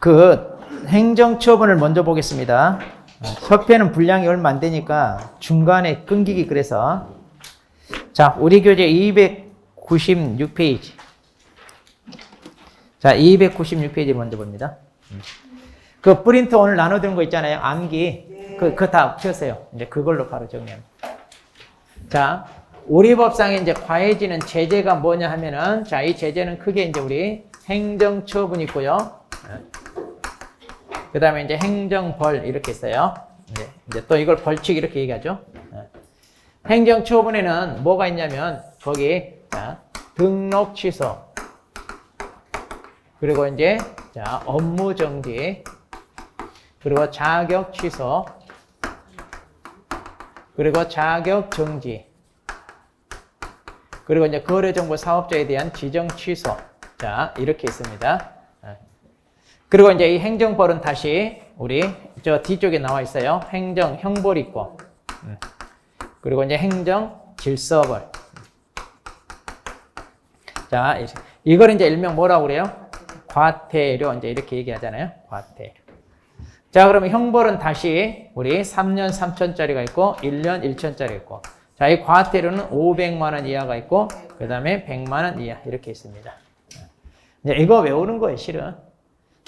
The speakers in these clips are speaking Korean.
그 행정처분을 먼저 보겠습니다. 협회는 분량이 얼마 안 되니까 중간에 끊기기 그래서. 자, 우리 교재 296페이지. 자, 296페이지 먼저 봅니다. 그 프린트 오늘 나눠드린 거 있잖아요. 암기. 그거 다 펴세요. 이제 그걸로 바로 정리합니다. 자, 우리 법상에 이제 과해지는 제재가 뭐냐 하면은, 자, 이 제재는 크게 이제 우리 행정처분 있고요. 그 다음에 이제 행정벌 이렇게 있어요. 이제 또 이걸 벌칙 이렇게 얘기하죠. 행정처분에는 뭐가 있냐면, 거기, 자, 등록 취소. 그리고 이제, 자, 업무 정지. 그리고 자격 취소. 그리고 자격 정지. 그리고 이제 거래정보 사업자에 대한 지정 취소. 자, 이렇게 있습니다. 그리고 이제 이 행정벌은 다시 우리 저 뒤쪽에 나와 있어요. 행정, 형벌 있고. 그리고 이제 행정, 질서벌. 자, 이걸 이제 일명 뭐라고 그래요? 과태료. 이제 이렇게 얘기하잖아요. 과태료. 자, 그러면 형벌은 다시 우리 3년 3천짜리가 있고 1년 1천짜리 있고. 자, 이 과태료는 500만 원 이하가 있고 그 다음에 100만 원 이하 이렇게 있습니다. 이제 이거 외우는 거예요, 실은.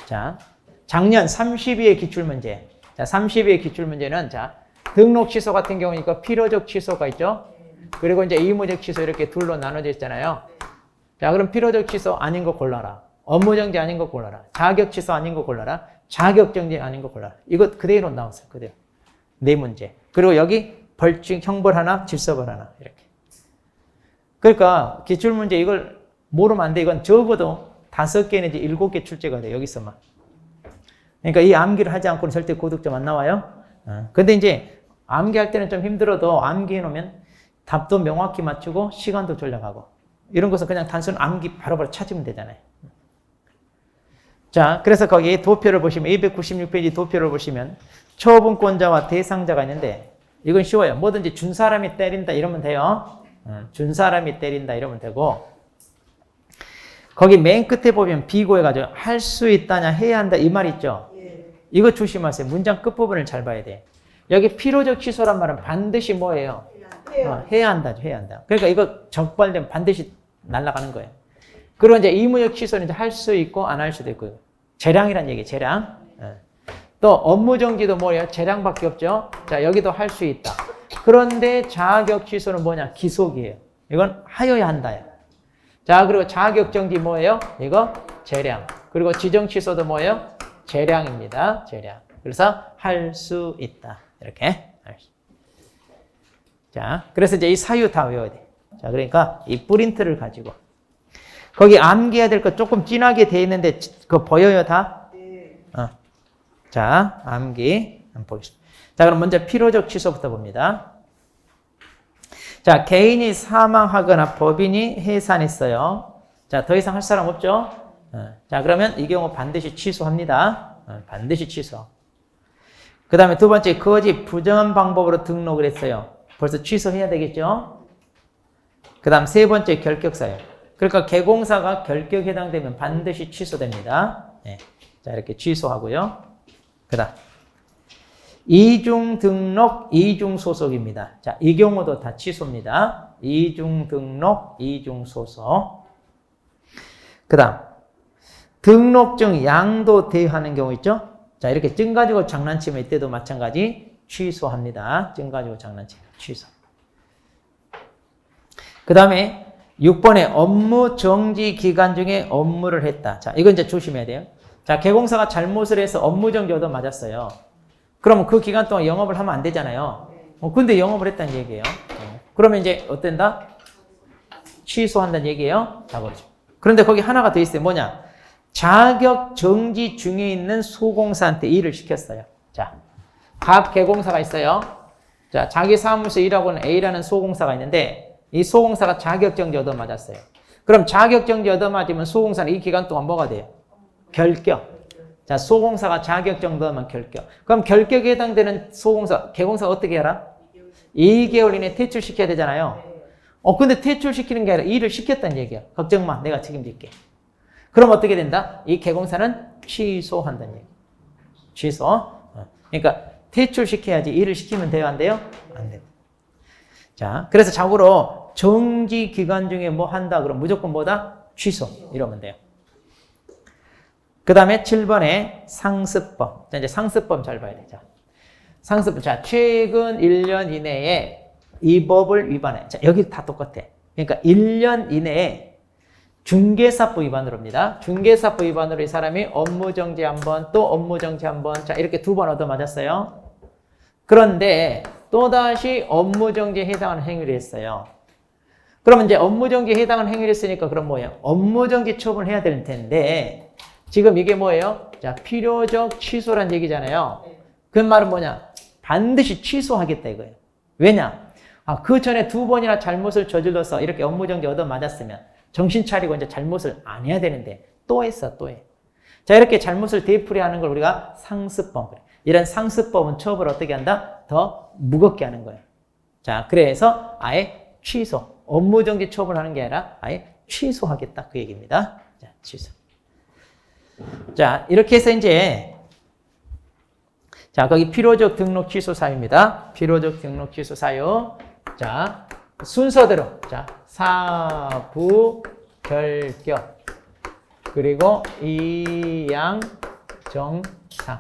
자, 작년 32의 기출문제. 자, 32의 기출문제는 자, 등록 취소 같은 경우니까 필요적 취소가 있죠. 그리고 이제 의무적 취소 이렇게 둘로 나눠져 있잖아요. 자, 그럼 필요적 취소 아닌 거 골라라. 업무정지 아닌 거 골라라. 자격 취소 아닌 거 골라라. 자격정지 아닌 거 골라라. 이거 그대로 나왔어요. 그대로. 네 문제. 그리고 여기 벌칙, 형벌 하나, 질서벌 하나. 이렇게. 그러니까 기출문제 이걸 모르면 안 돼. 이건 적어도 5개 내지 7개 출제가 돼. 여기서만. 그러니까 이 암기를 하지 않고는 절대 고득점 안 나와요. 근데 이제 암기할 때는 좀 힘들어도 암기해 놓으면 답도 명확히 맞추고 시간도 절약하고 이런 것은 그냥 단순 암기 바로바로 찾으면 되잖아요. 자, 그래서 거기 도표를 보시면 296페이지 도표를 보시면 처분권자와 대상자가 있는데 이건 쉬워요. 뭐든지 준 사람이 때린다 이러면 돼요. 준 사람이 때린다 이러면 되고 거기 맨 끝에 보면 비고해가지고 할 수 있다냐 해야 한다 이 말 있죠. 이거 조심하세요. 문장 끝부분을 잘 봐야 돼. 여기 필요적 취소란 말은 반드시 뭐예요? 해야 한다죠. 해야 한다. 그러니까 이거 적발되면 반드시 날아가는 거예요. 그리고 이제 의무적 취소는 이제 할 수 있고 안 할 수도 있고 재량이란 얘기예요. 재량. 또 업무 정지도 뭐예요? 재량밖에 없죠. 자, 여기도 할 수 있다. 그런데 자격 취소는 뭐냐? 기속이에요. 이건 하여야 한다요. 자, 그리고 자격 정지 뭐예요? 이거 재량. 그리고 지정 취소도 뭐예요? 재량입니다. 재량. 그래서 할 수 있다. 이렇게. 자, 그래서 이제 이 사유 다 외워야 돼. 자, 그러니까 이 프린트를 가지고 거기 암기해야 될 거 조금 진하게 돼 있는데 그거 보여요 다? 네. 자, 암기 한번 보겠습니다. 자, 그럼 먼저 필요적 취소부터 봅니다. 자, 개인이 사망하거나 법인이 해산했어요. 자, 더 이상 할 사람 없죠? 자, 그러면 이 경우 반드시 취소합니다. 반드시 취소. 그 다음에 두 번째, 거짓 부정한 방법으로 등록을 했어요. 벌써 취소해야 되겠죠? 그 다음 세 번째, 결격사예요. 그러니까 개공사가 결격에 해당되면 반드시 취소됩니다. 네. 자, 이렇게 취소하고요. 그 다음 이중 등록, 이중 소속입니다. 자, 이 경우도 다 취소입니다. 이중 등록, 이중 소속. 그 다음 등록증 양도 대여하는 경우 있죠? 자, 이렇게 증 가지고 장난치면 이때도 마찬가지 취소합니다. 증 가지고 장난치면 취소. 그 다음에 6번에 업무 정지 기간 중에 업무를 했다. 자, 이건 이제 조심해야 돼요. 자, 개공사가 잘못을 해서 업무 정지 얻어 맞았어요. 그러면 그 기간 동안 영업을 하면 안 되잖아요. 근데 영업을 했다는 얘기예요. 그러면 이제 어땠다? 취소한다는 얘기예요. 자, 그렇죠. 그런데 거기 하나가 더 있어요. 뭐냐? 자격 정지 중에 있는 소공사한테 일을 시켰어요. 자, 각 개공사가 있어요. 자, 자기 사무소에 일하고 있는 A라는 소공사가 있는데 이 소공사가 자격 정지 얻어 맞았어요. 그럼 자격 정지 얻어 맞으면 소공사는 이 기간 동안 뭐가 돼요? 결격. 자, 소공사가 자격 정도만 결격. 그럼 결격에 해당되는 소공사, 개공사가 어떻게 해라? 2개월 이내에 퇴출시켜야 되잖아요. 근데 퇴출시키는 게 아니라 일을 시켰다는 얘기야. 걱정 마. 내가 책임질게. 그럼 어떻게 된다? 이 개공사는 취소한다는 얘기. 취소. 그러니까 퇴출시켜야지 일을 시키면 돼요? 안 돼요? 안 돼요. 자, 그래서 자고로 정지 기간 중에 뭐 한다 그럼 무조건 뭐다? 취소. 이러면 돼요. 그 다음에 7번에 상습범. 자, 이제 상습범 잘 봐야 돼. 자, 상습범. 자, 최근 1년 이내에 이 법을 위반해. 자, 여기 다 똑같아. 그러니까 1년 이내에 중개사법 위반으로 입니다. 중개사법 위반으로 이 사람이 업무정지 한 번, 또 업무정지 한 번. 자, 이렇게 2번 얻어맞았어요. 그런데 또다시 업무정지에 해당하는 행위를 했어요. 그러면 이제 업무정지에 해당하는 행위를 했으니까 그럼 뭐예요? 업무정지 처분을 해야 될 텐데 지금 이게 뭐예요? 자, 필요적 취소란 얘기잖아요. 그 말은 뭐냐? 반드시 취소하겠다 이거예요. 왜냐? 그 전에 2번이나 잘못을 저질러서 이렇게 업무정지 얻어맞았으면 정신 차리고 이제 잘못을 안 해야 되는데 또 했어, 또 해. 자, 이렇게 잘못을 되풀이하는 걸 우리가 상습범. 이런 상습범은 처벌을 어떻게 한다? 더 무겁게 하는 거예요. 자, 그래서 아예 취소. 업무정지 처분하는 게 아니라 아예 취소하겠다. 그 얘기입니다. 자, 취소. 자, 이렇게 해서 이제 자, 거기 필요적 등록 취소 사유입니다. 필요적 등록 취소 사유. 자, 순서대로. 자, 사부, 결격. 그리고 이양, 정상.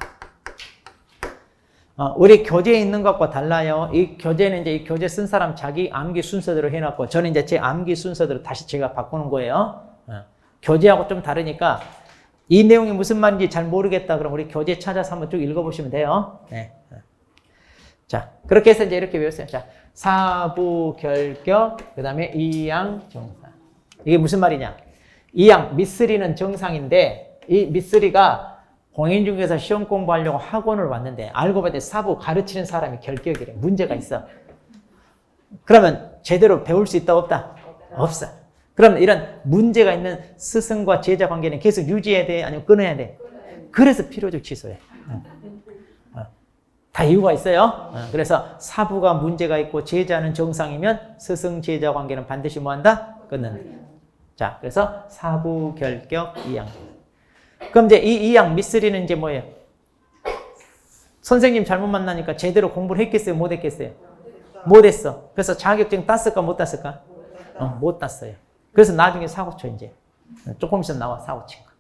우리 교재에 있는 것과 달라요. 이 교재는 이제 이 교재 쓴 사람 자기 암기 순서대로 해놨고, 저는 이제 제 암기 순서대로 다시 제가 바꾸는 거예요. 교재하고 좀 다르니까 이 내용이 무슨 말인지 잘 모르겠다. 그럼 우리 교재 찾아서 한번 쭉 읽어보시면 돼요. 네. 자, 그렇게 해서 이제 이렇게 외웠어요. 자, 사부, 결격, 그 다음에 이양, 정상. 이게 무슨 말이냐? 이양, 미쓰리는 정상인데, 이 미쓰리가 공인중개사 시험 공부하려고 학원을 왔는데 알고 봤더니 사부 가르치는 사람이 결격이래. 문제가 있어. 그러면 제대로 배울 수 있다 없다? 없어. 그럼 이런 문제가 있는 스승과 제자 관계는 계속 유지해야 돼? 아니면 끊어야 돼? 그래서 필요적 취소해. 다 이유가 있어요. 그래서 사부가 문제가 있고 제자는 정상이면 스승 제자 관계는 반드시 뭐 한다? 끊는. 자, 그래서 사부 결격 이양. 그럼 이제 이 이양 미쓰리는 이제 뭐예요? 선생님 잘못 만나니까 제대로 공부를 했겠어요? 못 했겠어요? 못 했어. 그래서 자격증 땄을까? 못 땄을까? 못 땄어요. 그래서 나중에 사고 쳐 이제. 조금 있으면 나와 사고 친 거.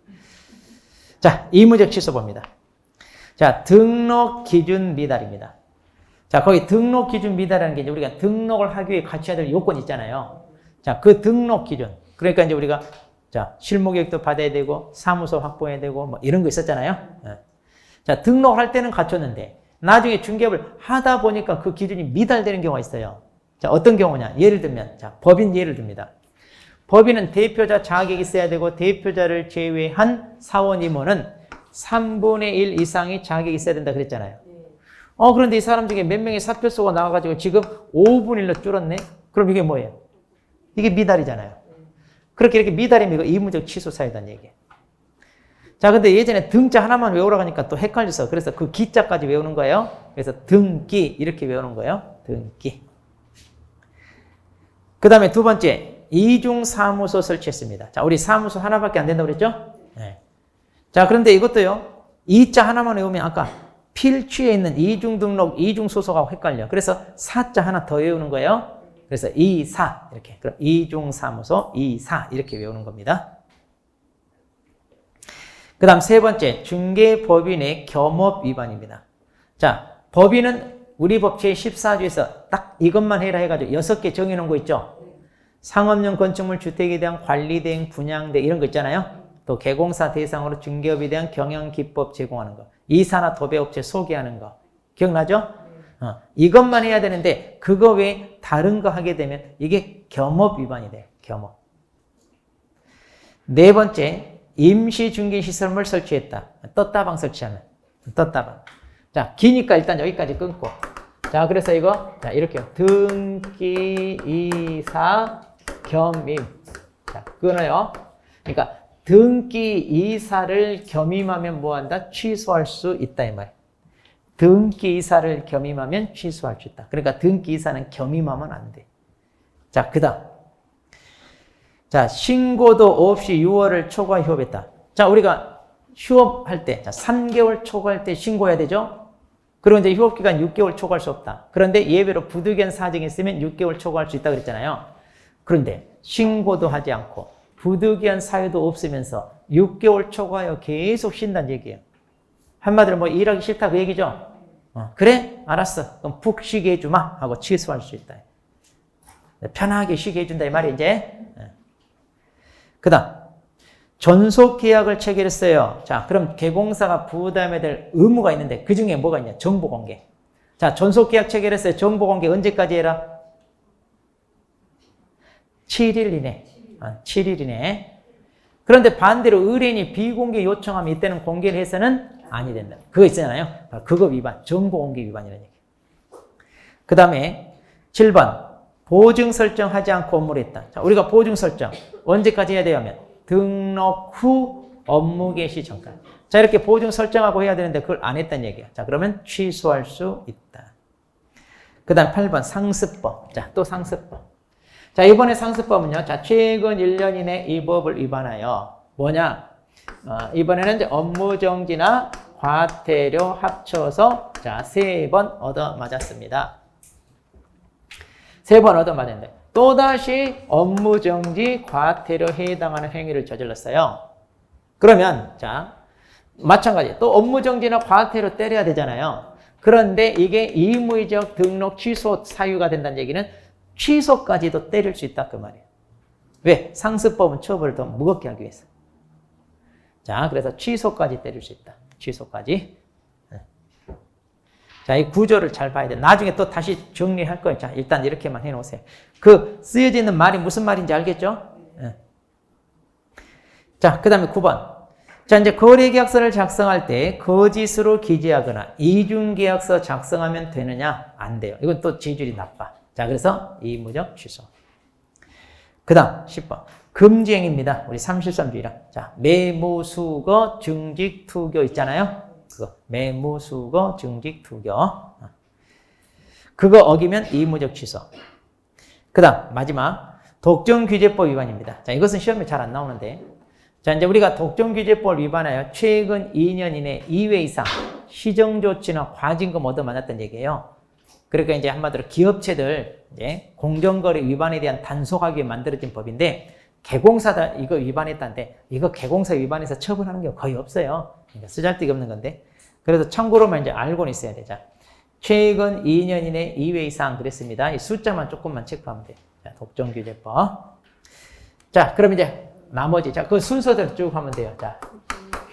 자, 의무적 취소 봅니다. 자, 등록 기준 미달입니다. 자, 거기 등록 기준 미달이라는 게 이제 우리가 등록을 하기 위해 갖춰야 될 요건이 있잖아요. 자, 그 등록 기준. 그러니까 이제 우리가 자, 실무 교육도 받아야 되고 사무소 확보해야 되고 뭐 이런 거 있었잖아요. 자, 등록할 때는 갖췄는데 나중에 중개업을 하다 보니까 그 기준이 미달되는 경우가 있어요. 자, 어떤 경우냐? 예를 들면 자, 법인 예를 듭니다. 법인은 대표자 자격이 있어야 되고 대표자를 제외한 사원 임원은 3분의 1 이상의 자격이 있어야 된다 그랬잖아요. 그런데 이 사람 중에 몇 명이 사표 쓰고 나와가지고 지금 5분의 1로 줄었네? 그럼 이게 뭐예요? 이게 미달이잖아요. 그렇게 이렇게 미달이면 이거 의무적 취소 사유다는 얘기예요. 자, 근데 예전에 등자 하나만 외우라고 하니까 또 헷갈려서 그래서 그 기자까지 외우는 거예요. 그래서 등기 이렇게 외우는 거예요. 등기. 그 다음에 두 번째, 이중사무소 설치했습니다. 자, 우리 사무소 하나밖에 안 된다고 그랬죠? 네. 자, 그런데 이것도요, 이자 하나만 외우면 아까 필취에 있는 이중등록, 이중소속하고 헷갈려. 그래서 사자 하나 더 외우는 거예요. 그래서 이사 이렇게. 그럼 이중사무소, 이사 이렇게 외우는 겁니다. 그 다음 세 번째, 중개법인의 겸업 위반입니다. 자, 법인은 우리 법 제14조에서 딱 이것만 해라 해가지고 6개 정해놓은 거 있죠? 상업용 건축물 주택에 대한 관리 대행, 분양 대행 이런 거 있잖아요. 또 개공사 대상으로 중개업에 대한 경영기법 제공하는 거. 이사나 도배업체 소개하는 거. 기억나죠? 이것만 해야 되는데 그거 외에 다른 거 하게 되면 이게 겸업 위반이 돼. 겸업. 네 번째, 임시중개시설물 설치했다. 떴다방 설치하면. 떴다방. 자, 기니까 일단 여기까지 끊고. 자, 그래서 이거 자 이렇게요. 등기, 이사, 겸임. 자, 끊어요. 그러니까 등기, 이사를 겸임하면 뭐한다? 취소할 수 있다 이 말. 등기, 이사를 겸임하면 취소할 수 있다. 그러니까 등기, 이사는 겸임하면 안 돼. 자, 그 다음. 자, 신고도 없이 6월을 초과 휴업했다. 자, 우리가 휴업할 때, 자, 3개월 초과할 때 신고해야 되죠? 그리고 이제 휴업기간 6개월 초과할 수 없다. 그런데 예외로 부득이한 사정이 있으면 6개월 초과할 수 있다 그랬잖아요. 그런데 신고도 하지 않고 부득이한 사유도 없으면서 6개월 초과하여 계속 쉰다는 얘기예요. 한마디로 뭐 일하기 싫다 그 얘기죠? 그래? 알았어. 그럼 푹 쉬게 해주마 하고 취소할 수 있다. 편하게 쉬게 해준다 이 말이 이제. 그 다음 전속계약을 체결했어요. 자, 그럼 개공사가 부담해야 될 의무가 있는데 그 중에 뭐가 있냐? 정보공개. 자, 전속계약 체결했어요. 정보공개 언제까지 해라? 7일 이내. 7일 이내. 그런데 반대로 의뢰인이 비공개 요청하면 이때는 공개를 해서는 아니 된다. 그거 있잖아요. 그거 위반. 정보공개 위반이라는 얘기. 그 다음에 7번. 보증 설정하지 않고 업무를 했다. 자, 우리가 보증 설정 언제까지 해야 돼요? 하면 등록 후 업무 개시 전까지. 자, 이렇게 보증 설정하고 해야 되는데 그걸 안 했다는 얘기야. 자, 그러면 취소할 수 있다. 그 다음 8번 상습법. 자, 또 상습법. 자, 이번에 상습법은요. 자, 최근 1년 이내 이 법을 위반하여 뭐냐? 이번에는 이제 업무정지나 과태료 합쳐서 자, 3번 얻어맞았습니다. 3번 얻어맞았는데 또다시 업무정지 과태료에 해당하는 행위를 저질렀어요. 그러면 자, 마찬가지 또 업무정지나 과태료 때려야 되잖아요. 그런데 이게 의무의적 등록 취소 사유가 된다는 얘기는 취소까지도 때릴 수 있다 그 말이에요. 왜? 상습법은 처벌을 더 무겁게 하기 위해서. 자, 그래서 취소까지 때릴 수 있다. 취소까지. 자, 이 구조를 잘 봐야 돼. 나중에 또 다시 정리할 거예요. 자, 일단 이렇게만 해놓으세요. 그 쓰여져 있는 말이 무슨 말인지 알겠죠? 자, 그 다음에 9번. 자, 이제 거래계약서를 작성할 때 거짓으로 기재하거나 이중계약서 작성하면 되느냐? 안 돼요. 이건 또 재질이 나빠. 자, 그래서 의무적 취소. 그 다음 10번. 금지행위입니다. 우리 3실선주의랑. 자, 매무수거 증직투교 있잖아요. 그거 매무수거 증직투교. 그거 어기면 의무적 취소. 그 다음 마지막 독점규제법 위반입니다. 자, 이것은 시험에 잘 안 나오는데. 자, 이제 우리가 독점규제법을 위반하여 최근 2년 이내 2회 이상 시정조치나 과징금 얻어맞았다는 얘기예요. 그러니까 이제 한마디로 기업체들 이제 공정거래 위반에 대한 단속하기 위해 만들어진 법인데 개공사다 이거 위반했다는데 이거 개공사 위반해서 처벌하는 게 거의 없어요. 그러니까 쓰잘데기 없는 건데 그래서 참고로만 이제 알고는 있어야 되죠. 최근 2년 이내 2회 이상 그랬습니다. 이 숫자만 조금만 체크하면 돼요. 자, 독점규제법. 자, 그럼 이제 나머지 자, 그 순서대로 쭉 하면 돼요. 자,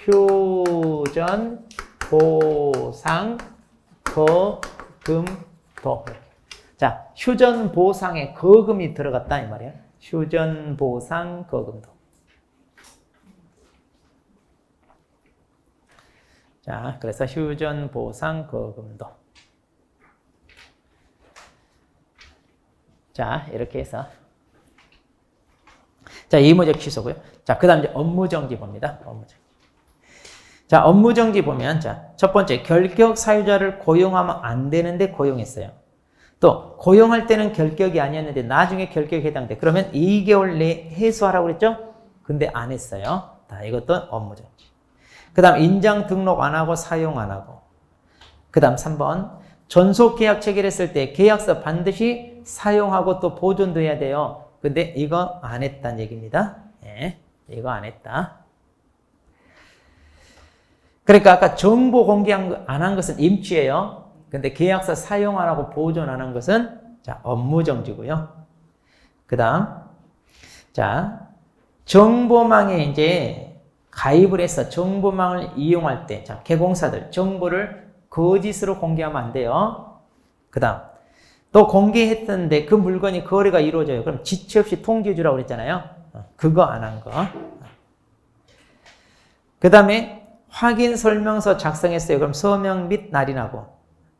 휴전, 보상, 거금, 도. 자, 휴전 보상에 거금이 들어갔다 이 말이에요. 휴전 보상 거금도. 자, 그래서 휴전 보상 거금도. 자, 이렇게 해서 자, 의무적 취소고요. 자, 그다음 이제 업무정지 봅니다. 업무정지. 자, 업무정지 보면 자, 첫 번째 결격 사유자를 고용하면 안 되는데 고용했어요. 또 고용할 때는 결격이 아니었는데 나중에 결격에 해당돼. 그러면 2개월 내에 해소하라고 그랬죠? 근데 안 했어요. 자, 이것도 업무정지. 그 다음 인장 등록 안 하고 사용 안 하고. 그 다음 3번 전속계약 체결했을 때 계약서 반드시 사용하고 또 보존도 해야 돼요. 근데 이거 안 했다는 얘기입니다. 예, 이거 안 했다. 그러니까 아까 정보 공개 안 한 것은 임치예요. 근데 계약서 사용 안 하고 보존 안 한 것은 자, 업무정지고요. 그 다음 자, 정보망에 이제 가입을 해서 정보망을 이용할 때 자, 개공사들 정보를 거짓으로 공개하면 안 돼요. 그 다음 또 공개했던데 그 물건이 거래가 이루어져요. 그럼 지체 없이 통지해 주라고 그랬잖아요. 그거 안 한 거. 그 다음에 확인 설명서 작성했어요. 그럼 서명 및 날인하고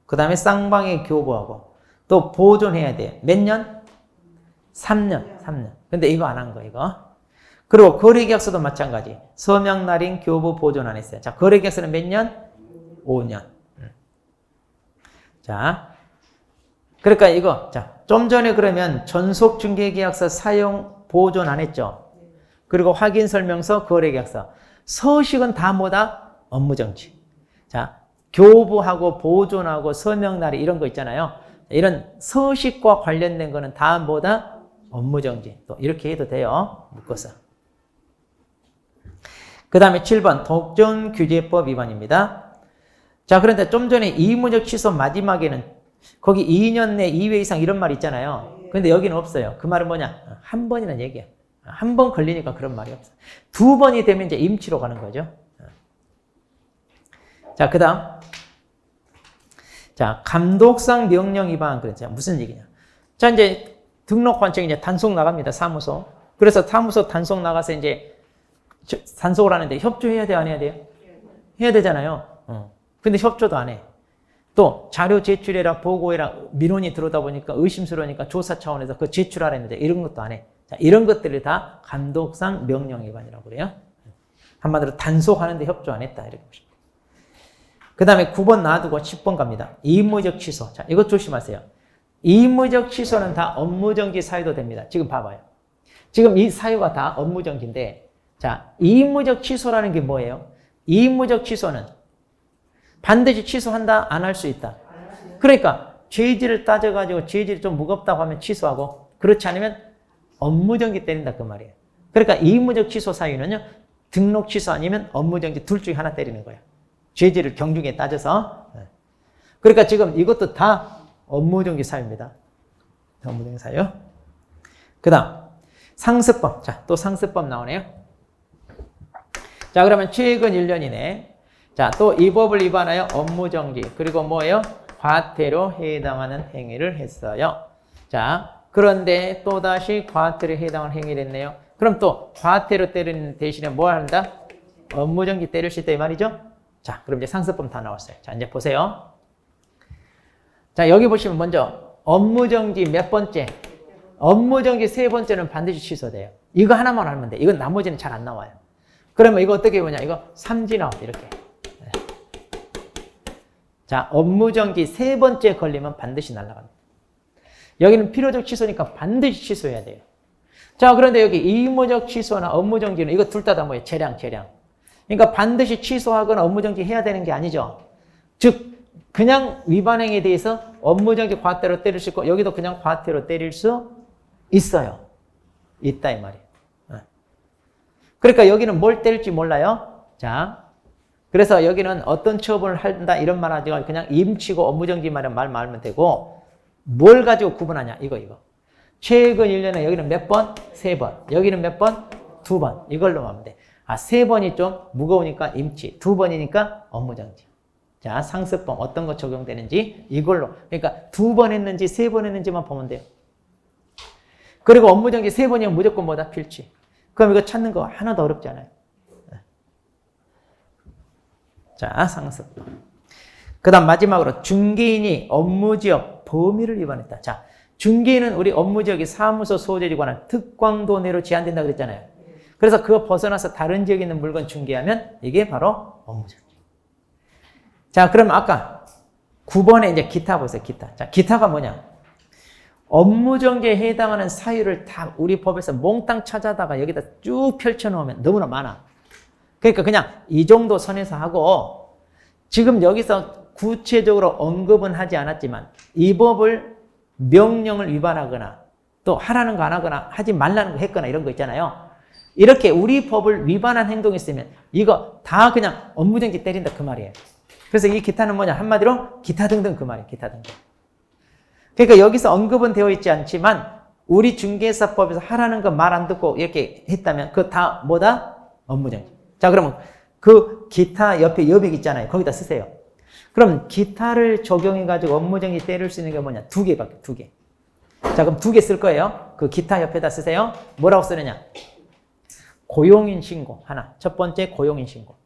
그 다음에 쌍방에 교부하고 또 보존해야 돼요. 몇 년? 3년. 3년. 근데 이거 안 한 거 이거. 그리고 거래계약서도 마찬가지. 서명 날인 교부 보존 안 했어요. 자, 거래계약서는 몇 년? 5년. 자, 그러니까 이거 자, 좀 전에 그러면 전속중개계약서 사용 보존 안 했죠? 그리고 확인설명서, 거래계약서. 서식은 다 뭐다? 업무정지. 자, 교부하고 보존하고 서명날이 이런 거 있잖아요. 이런 서식과 관련된 거는 다 뭐다? 업무정지. 또 이렇게 해도 돼요. 묶어서. 그 다음에 7번 독점규제법 위반입니다. 자, 그런데 좀 전에 의무적 취소 마지막에는 거기 2년 내 2회 이상 이런 말 있잖아요. 근데 여기는 없어요. 그 말은 뭐냐? 한 번이라는 얘기야. 한 번 걸리니까 그런 말이 없어. 두 번이 되면 이제 임치로 가는 거죠. 자, 그 다음. 자, 감독상 명령 위반. 그랬죠. 무슨 얘기냐. 자, 이제 등록 관청이 이제 단속 나갑니다. 사무소. 그래서 사무소 단속 나가서 이제 단속을 하는데 협조해야 돼, 안 해야 돼요? 해야 되잖아요. 근데 협조도 안 해. 또 자료 제출해라, 보고해라, 민원이 들어오다 보니까 의심스러우니까 조사 차원에서 그 제출하라는데 이런 것도 안 해. 자, 이런 것들이 다 감독상 명령 위반이라고 그래요. 한마디로 단속하는데 협조 안 했다. 이렇게 보시면. 그 다음에 9번 놔두고 10번 갑니다. 의무적 취소. 자, 이것 조심하세요. 의무적 취소는 다 업무정지 사유도 됩니다. 지금 봐봐요. 지금 이 사유가 다 업무정지인데, 자, 의무적 취소라는 게 뭐예요? 의무적 취소는 반드시 취소한다, 안 할 수 있다. 그러니까 죄질을 따져가지고 죄질이 좀 무겁다고 하면 취소하고, 그렇지 않으면 업무정지 때린다 그 말이에요. 그러니까 의무적 취소 사유는요, 등록 취소 아니면 업무정지 둘 중에 하나 때리는 거예요. 죄질을 경중에 따져서. 그러니까 지금 이것도 다 업무정지 사유입니다. 업무정지 사유. 그 다음 상습범. 자, 또 상습범 나오네요. 자, 그러면 최근 1년 이내. 자, 또 이 법을 위반하여 업무정지, 그리고 뭐예요? 과태료 해당하는 행위를 했어요. 자, 그런데 또다시 과태료 해당하는 행위를 했네요. 그럼 또 과태료 때리는 대신에 뭐 한다? 업무정지 때릴 수 있다 이 말이죠? 자, 그럼 이제 상습범 다 나왔어요. 자, 이제 보세요. 자, 여기 보시면 먼저 업무정지 몇 번째? 업무정지 세 번째는 반드시 취소돼요. 이거 하나만 알면 돼. 이건 나머지는 잘 안 나와요. 그러면 이거 어떻게 보냐? 이거 삼지 나와 이렇게. 자, 업무정지 세 번째 걸리면 반드시 날아갑니다. 여기는 필요적 취소니까 반드시 취소해야 돼요. 자, 그런데 여기 의무적 취소나 업무정지는 이거 둘 다 뭐예요? 재량. 그러니까 반드시 취소하거나 업무정지 해야 되는 게 아니죠. 즉, 그냥 위반행위에 대해서 업무정지 과태료 때릴 수 있고, 여기도 그냥 과태료 때릴 수 있어요. 있다 이 말이에요. 그러니까 여기는 뭘 때릴지 몰라요. 자, 그래서 여기는 어떤 처벌을 한다 이런 말 하지 말고 그냥 임치고 업무정지 말면 되고, 뭘 가지고 구분하냐 이거. 최근 1년에 여기는 몇 번? 3번. 여기는 몇 번? 2번. 이걸로 하면 돼. 아, 3번이 좀 무거우니까 임치, 2번이니까 업무정지. 자, 상습범 어떤 거 적용되는지 이걸로. 그러니까 2번 했는지 3번 했는지만 보면 돼요. 그리고 업무정지 3번이면 무조건 뭐다? 필치. 그럼 이거 찾는 거 하나도 어렵지 않아요. 자, 상습범. 그 다음 마지막으로 중개인이 업무지역 범위를 위반했다. 자, 중개인은 우리 업무지역이 사무소 소재지 관한 특광도 내로 제한된다 그랬잖아요. 그래서 그거 벗어나서 다른 지역에 있는 물건 중개하면 이게 바로 업무정지. 자, 그럼 아까 9번에 이제 기타 보세요. 기타. 자, 기타가 뭐냐? 업무정지에 해당하는 사유를 다 우리 법에서 몽땅 찾아다가 여기다 쭉 펼쳐놓으면 너무나 많아. 그러니까 그냥 이 정도 선에서 하고, 지금 여기서 구체적으로 언급은 하지 않았지만 이 법을 명령을 위반하거나 또 하라는 거 안 하거나 하지 말라는 거 했거나 이런 거 있잖아요. 이렇게 우리 법을 위반한 행동이 있으면 이거 다 그냥 업무정지 때린다 그 말이에요. 그래서 이 기타는 뭐냐? 한마디로 기타 등등 그 말이에요. 기타 등등. 그러니까 여기서 언급은 되어 있지 않지만 우리 중개사법에서 하라는 거 말 안 듣고 이렇게 했다면 그거 다 뭐다? 업무정지. 자, 그러면 그 기타 옆에 여백 있잖아요. 거기다 쓰세요. 그럼 기타를 적용해가지고 업무정지 때릴 수 있는 게 뭐냐? 2개밖에, 2개. 자, 그럼 2개 쓸 거예요. 그 기타 옆에다 쓰세요. 뭐라고 쓰느냐? 고용인 신고 하나. 첫 번째 고용인 신고.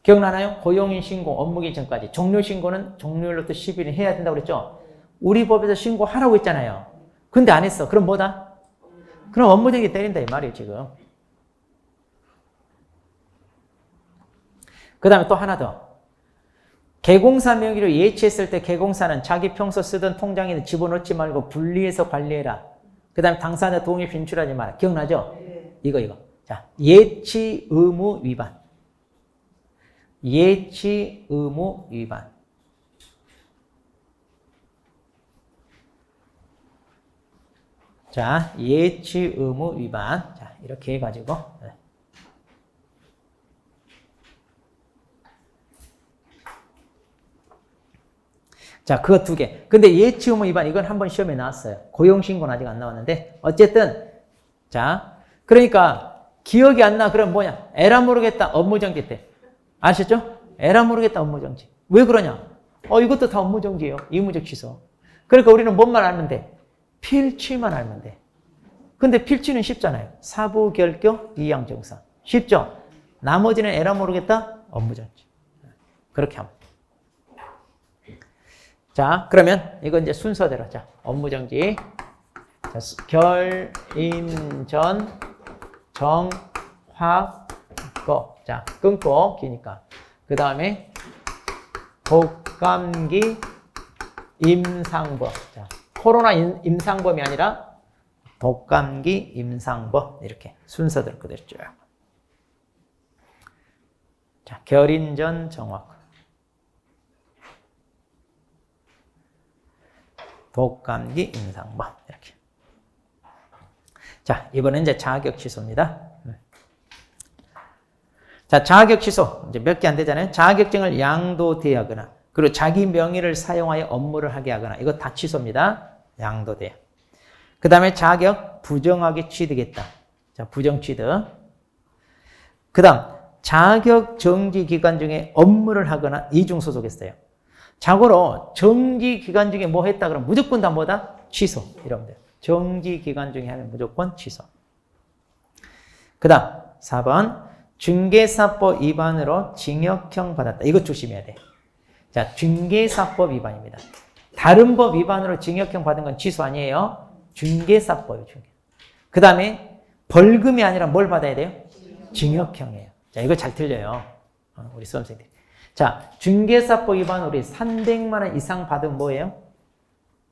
기억나나요? 고용인 신고 업무기 전까지. 종료 신고는 종료일로부터 10일이 해야 된다고 그랬죠? 우리 법에서 신고하라고 했잖아요. 근데 안 했어. 그럼 뭐다? 그럼 업무정지 때린다 이 말이에요 지금. 그 다음에 또 하나 더. 개공사 명의로 예치했을 때 개공사는 자기 평소 쓰던 통장에 집어넣지 말고 분리해서 관리해라. 그 다음에 당사자 동의 빈출하지 마라. 기억나죠? 이거. 자, 예치 의무 위반. 예치 의무 위반. 자, 예치 의무 위반. 자, 이렇게 해가지고. 네. 자, 그거 두 개. 근데 예치 의무 위반, 이건 한번 시험에 나왔어요. 고용신고는 아직 안 나왔는데. 어쨌든, 자, 그러니까 기억이 안 나. 그럼 뭐냐? 에라 모르겠다. 업무정지 때. 아셨죠? 에라 모르겠다. 업무정지. 왜 그러냐? 이것도 다 업무정지예요. 의무적 취소. 그러니까 우리는 뭔만 알면 돼? 필취만 알면 돼. 근데 필취는 쉽잖아요. 사부결격, 이양정사. 쉽죠? 나머지는 에라 모르겠다. 업무정지. 그렇게 하면. 자, 그러면 이건 이제 순서대로. 자, 업무정지. 자, 결인전 정확거. 자, 끊고 기니까. 그 다음에 독감기 임상법. 자, 코로나 임상법이 아니라 독감기 임상법. 이렇게 순서대로 그대로 쭉. 자, 결인전 정확. 독감기 임상법. 이렇게. 자, 이번엔 이제 자격 취소입니다. 자, 자격 취소. 이제 몇 개 안 되잖아요. 자격증을 양도대하거나, 그리고 자기 명의를 사용하여 업무를 하게 하거나, 이거 다 취소입니다. 양도대. 그 다음에 자격 부정하게 취득했다. 자, 부정 취득. 그 다음, 자격 정지 기간 중에 업무를 하거나 이중 소속했어요. 자고로 정지 기간 중에 뭐 했다 그러면 무조건 다 뭐다? 취소. 이러면 돼요. 정지 기간 중에 하면 무조건 취소. 그 다음 4번 중개사법 위반으로 징역형 받았다. 이거 조심해야 돼. 자, 중개사법 위반입니다. 다른 법 위반으로 징역형 받은 건 취소 아니에요. 중개사법이에요. 그 다음에 벌금이 아니라 뭘 받아야 돼요? 징역형이에요. 자, 이거 잘 틀려요. 우리 수험생들이. 자, 중개사법 위반 우리 300만 원 이상 받으면 뭐예요?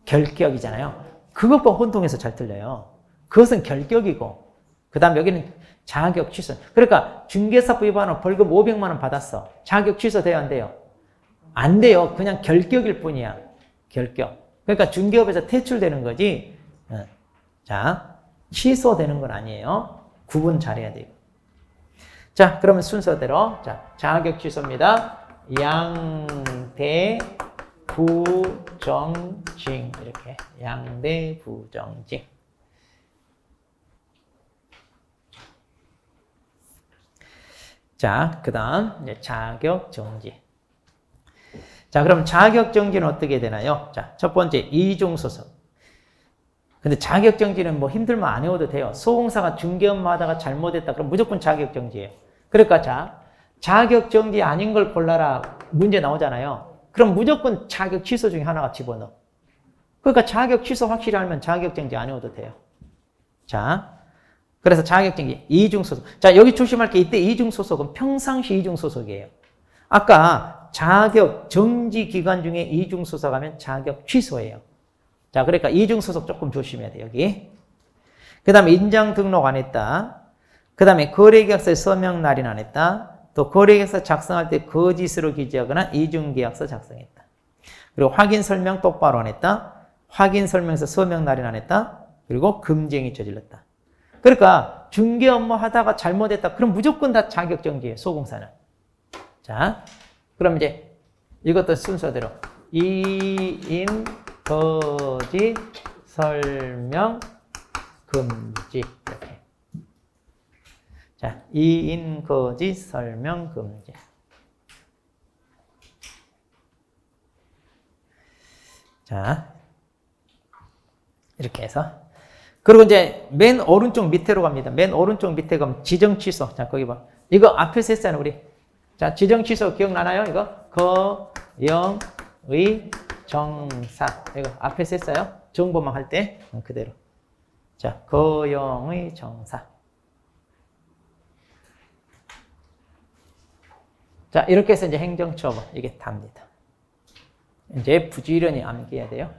결격이잖아요. 그것과 혼동해서 잘 틀려요. 그것은 결격이고, 그 다음 여기는 자격 취소. 그러니까 중개사법 위반으로 벌금 500만 원 받았어. 자격 취소돼요, 안 돼요? 안 돼요. 그냥 결격일 뿐이야. 결격. 그러니까 중개업에서 퇴출되는 거지. 자, 취소되는 건 아니에요. 구분 잘해야 돼요. 자, 그러면 순서대로. 자, 자격 취소입니다. 양대 부정징. 이렇게. 양대 부정징. 자, 그 다음, 이제 자격 정지. 자, 그럼 자격 정지는 어떻게 되나요? 자, 첫 번째, 이중 소속. 근데 자격 정지는 뭐 힘들면 안 해도 돼요. 소공사가 중개 업무 하다가 잘못했다. 그럼 무조건 자격 정지예요. 그러니까 자, 자격 정지 아닌 걸 골라라 문제 나오잖아요. 그럼 무조건 자격 취소 중에 하나가 집어넣어. 그러니까 자격 취소 확실히 알면 자격 정지 안 해도 돼요. 자, 그래서 자격 정지 이중 소속. 자, 여기 조심할 게 이때 이중 소속은 평상시 이중 소속이에요. 아까 자격 정지 기간 중에 이중 소속하면 자격 취소예요. 자, 그러니까 이중 소속 조금 조심해야 돼, 여기. 그 다음에 인장 등록 안 했다. 그 다음에 거래계약서에 서명 날인 안 했다. 또 거래계약서 작성할 때 거짓으로 기재하거나 이중계약서 작성했다. 그리고 확인 설명 똑바로 안 했다. 확인 설명서 서명 날인 안 했다. 그리고 금쟁이 저질렀다. 그러니까 중개 업무 하다가 잘못했다. 그럼 무조건 다 자격정지예요, 소공사는. 자, 그럼 이제 이것도 순서대로 이인 거짓 설명 금지. 이렇게. 자, 이인 거짓 설명 금지. 자, 이렇게 해서. 그리고 이제 맨 오른쪽 밑으로 갑니다. 맨 오른쪽 밑에 가면 지정 취소. 자, 거기 봐. 이거 앞에서 했잖아요, 우리. 자, 지정 취소 기억나나요? 이거 거영의 정사. 이거 앞에서 했어요. 정보만 할 때 그대로. 자, 거영의 정사. 자, 이렇게 해서 이제 행정처분 이게 답니다. 이제 부지런히 암기해야 돼요.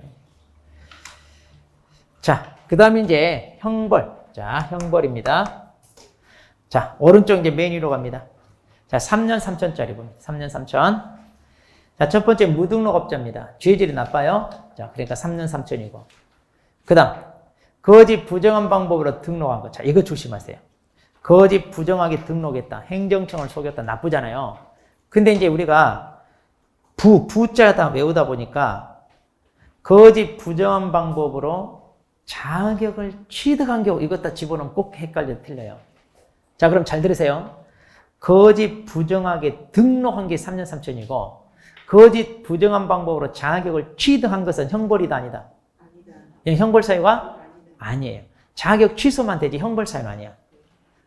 자, 그 다음에 이제 형벌. 자, 형벌입니다. 자, 오른쪽 이제 메인 위로 갑니다. 자, 3년 3천짜리 봅니다. 3년 3천. 자, 첫 번째 무등록업자입니다. 죄질이 나빠요. 자, 그러니까 3년 3천이고. 그 다음, 거짓 부정한 방법으로 등록한 거. 자, 이거 조심하세요. 거짓 부정하게 등록했다. 행정청을 속였다. 나쁘잖아요. 근데 이제 우리가 부자다 외우다 보니까 거짓 부정한 방법으로 자격을 취득한 경우 이것 다 집어넣으면 꼭 헷갈려 틀려요. 자, 그럼 잘 들으세요. 거짓 부정하게 등록한 게 3년 3천이고 거짓 부정한 방법으로 자격을 취득한 것은 형벌이다 아니다? 아니다. 형벌 사유가? 아니에요. 자격 취소만 되지 형벌 사유는 아니야.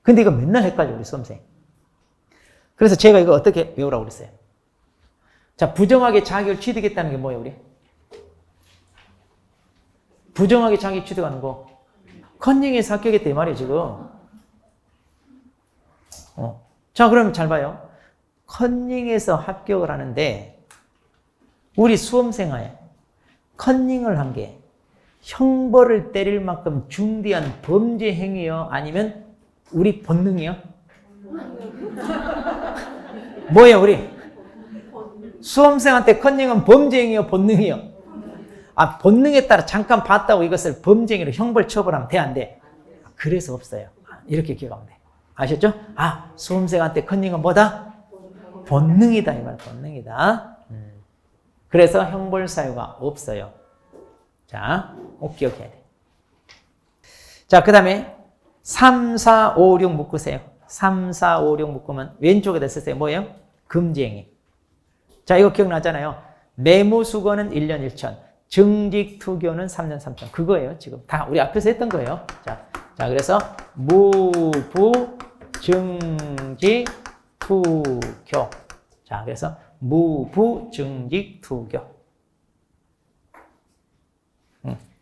근데 이거 맨날 헷갈려 우리 수험생. 그래서 제가 이거 어떻게 외우라고 그랬어요? 자, 부정하게 자격을 취득했다는 게 뭐예요 우리? 부정하게 자격 취득하는 거. 컨닝에서 합격했다 이 말이에요 지금. 자, 그럼 잘 봐요. 컨닝에서 합격을 하는데 우리 수험생활 컨닝을 한 게 형벌을 때릴 만큼 중대한 범죄 행위요? 아니면 우리 본능이요? 뭐예요 우리? 수험생한테 컨닝은 범죄 행위요? 본능이요? 아, 본능에 따라 잠깐 봤다고 이것을 범죄 행위로 형벌 처벌하면 돼? 안 돼? 그래서 없어요. 이렇게 기억하면 돼. 아셨죠? 아, 수험생한테 컨닝은 뭐다? 본능이다 이 말. 본능이다. 그래서 형벌 사유가 없어요. 자, 꼭 기억해야 돼. 자, 그 다음에 3, 4, 5, 6 묶으세요. 3, 4, 5, 6 묶으면 왼쪽에다 쓰세요. 뭐예요? 금지행위. 자, 이거 기억나잖아요. 매무수거는 1년 1천, 증직투교는 3년 3천. 그거예요. 지금 다 우리 앞에서 했던 거예요. 자, 그래서 무부, 증직, 투교. 자, 그래서 무부, 증직, 투교.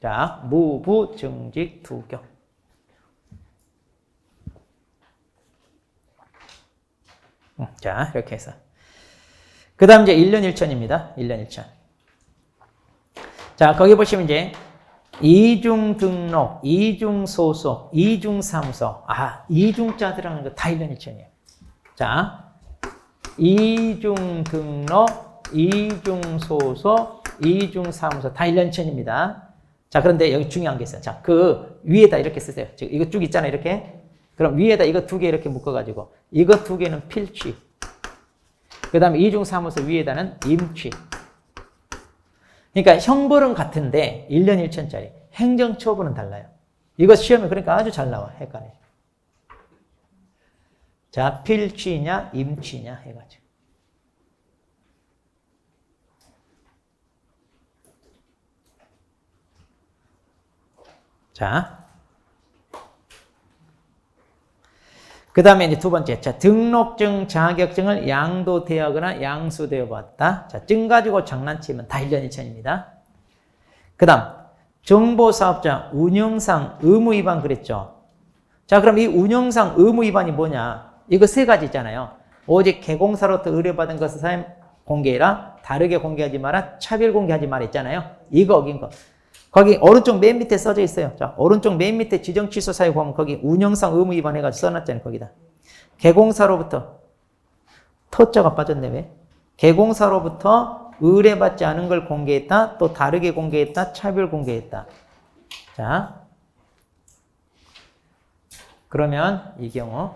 자, 무부, 증직, 투교. 자, 이렇게 해서. 그 다음 이제 1년 1천입니다. 1년 1천. 자, 거기 보시면 이제 이중 등록, 이중 소속, 이중 사무소. 아, 이중자들하는 거 다 1년 1천이에요. 자, 이중 등록, 이중 소속, 이중 사무소 다 1년 1천입니다. 자, 그런데 여기 중요한 게 있어요. 자, 그 위에다 이렇게 쓰세요. 지금 이거 쭉 있잖아요, 이렇게. 그럼 위에다 이거 두 개 이렇게 묶어가지고 이거 두 개는 필취. 그 다음에 이중 사무소 위에다는 임취. 그러니까 형벌은 같은데 1년 1천짜리. 행정처분은 달라요. 이거 시험에 그러니까 아주 잘 나와. 헷갈려. 자, 필취냐, 임취냐 해가지고. 자. 그 다음에 이제 두 번째. 자, 등록증, 자격증을 양도되었거나 양수되어 보았다. 자, 증 가지고 장난치면 다 1년 1천입니다. 그 다음, 정보사업자 운영상 의무 위반 그랬죠. 자, 그럼 이 운영상 의무 위반이 뭐냐? 이거 세 가지 있잖아요. 오직 개공사로부터 의뢰받은 것을 사용 공개해라. 다르게 공개하지 마라. 차별 공개하지 마라 있잖아요. 이거 어긴 거. 거기 오른쪽 맨 밑에 써져 있어요. 자, 오른쪽 맨 밑에 지정 취소 사유 보면 거기 운영상 의무 위반 해가지고 써놨잖아요. 거기다. 개공사로부터 토자가 빠졌네 왜? 개공사로부터 의뢰받지 않은 걸 공개했다. 또 다르게 공개했다. 차별 공개했다. 자, 그러면 이 경우.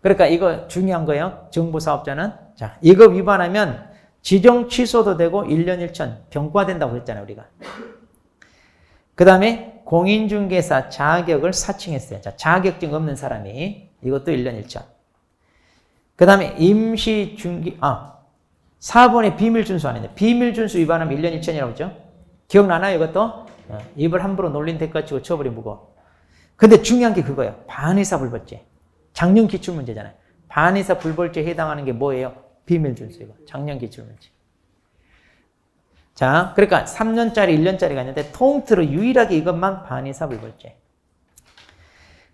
그러니까 이거 중요한 거예요. 정보사업자는. 자, 이거 위반하면 지정 취소도 되고 1년 1천 병과된다고 했잖아요, 우리가. 그 다음에 공인중개사 자격을 사칭했어요. 자, 자격증 없는 사람이 이것도 1년 1천. 그 다음에 임시중개, 4번에 비밀준수 안 했네. 비밀준수 위반하면 1년 1천이라고 했죠? 기억나나요, 이것도? 입을 함부로 놀린 대가 치고 처벌이 무거워. 근데 중요한 게 그거예요. 반의사 불벌죄. 작년 기출문제잖아요. 반의사 불벌죄에 해당하는 게 뭐예요? 비밀준수 위반. 작년 기출문제. 자, 그러니까 3년짜리, 1년짜리가 있는데 통틀어 유일하게 이것만 반의사 불벌죄.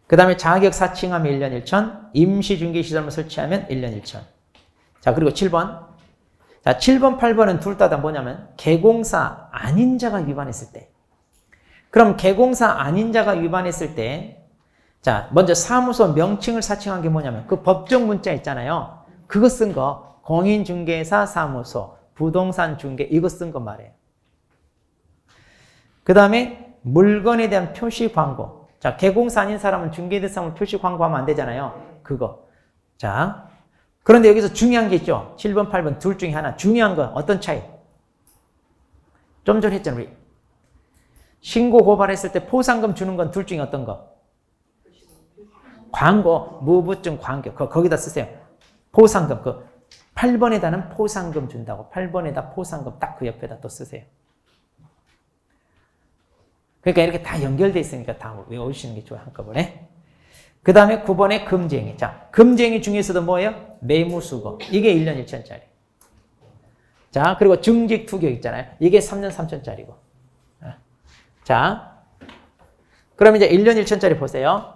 그 다음에 자격 사칭하면 1년 1천, 임시중개시설물 설치하면 1년 1천. 자, 그리고 7번. 자, 7번, 8번은 둘 다 뭐냐면 개공사 아닌 자가 위반했을 때. 그럼 개공사 아닌 자가 위반했을 때, 자, 먼저 사무소 명칭을 사칭한 게 뭐냐면 그 법정 문자 있잖아요. 그거 쓴 거 공인중개사 사무소, 부동산 중개 이거 쓴 거 말이에요. 그 다음에 물건에 대한 표시 광고. 자, 개공사 아닌 사람은 중개대상으로 표시 광고하면 안 되잖아요. 그거. 자, 그런데 여기서 중요한 게 있죠. 7번, 8번 둘 중에 하나. 중요한 건 어떤 차이? 좀 전에 했잖아요. 우리. 신고 고발했을 때 포상금 주는 건 둘 중에 어떤 거? 광고, 무부증 광고. 거기다 쓰세요. 포상금. 그 8번에다는 포상금 준다고. 8번에다 포상금 딱 그 옆에다 또 쓰세요. 그러니까 이렇게 다 연결되어 있으니까 다 외우시는 게 좋아요. 한꺼번에. 그 다음에 9번에 금쟁이. 자, 금쟁이 중에서도 뭐예요? 매무수고. 이게 1년 1천짜리. 자, 그리고 증직투격 있잖아요. 이게 3년 3천짜리고. 자, 그럼 이제 1년 1천짜리 보세요.